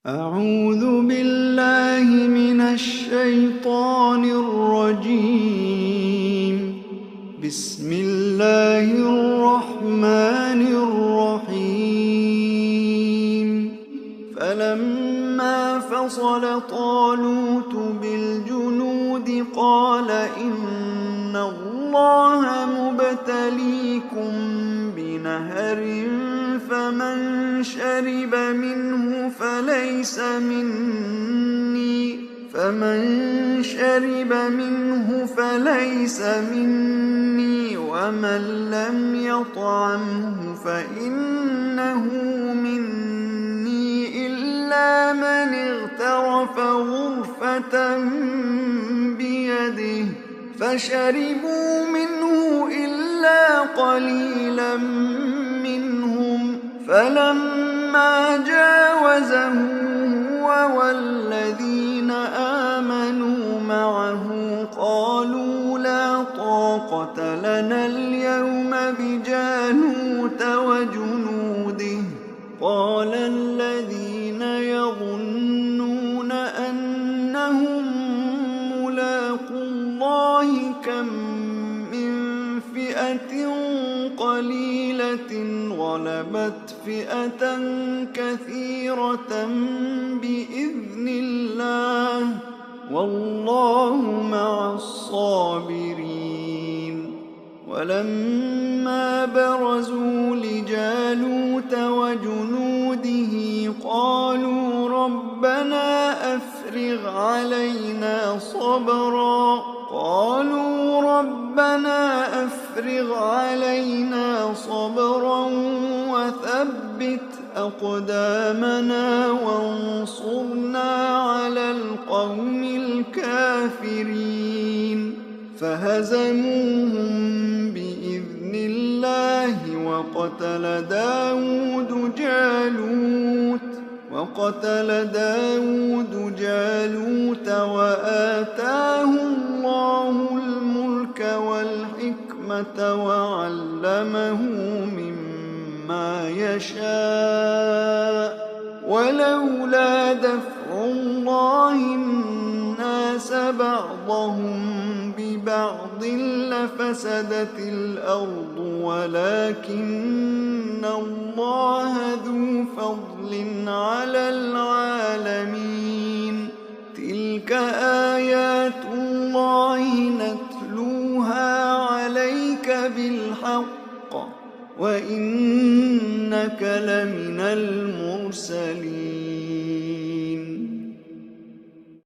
أعوذ بالله من الشيطان الرجيم. بسم الله الرحمن الرحيم. فلما فصل طالوت بالجنود قال إن الله مبتليكم بنهر فمن شرب منه فليس مني ومن لم يطعمه فإنه مني إلا من اغترف غرفة بيده فشربوا منه إلا قليلا منهم. فلما جاوزه هو والذين آمنوا معه قالوا لا طاقة لنا اليوم بجالوت وجنوده. قال الذين يظنون أنهم ملاقو الله كم من فئة قليلة غلبت فئة كثيرة بإذن الله والله مع الصابرين. ولما برزوا لجالوت وجنوده قالوا ربنا أفرغ علينا صبرا وثبت أقدامنا وانصرنا على القوم الكافرين. فهزموهم بإذن الله وقتل داود جالوت وآتاه الله الملك والحكمة وعلمه مما يشاء. ولولا دفع الله الناس بعضهم ببعض لفسدت الأرض ولكن الله ذو فضل على العالمين. تلك آيات الله نتلوها عليك بالحق وإنك لمن المرسلين.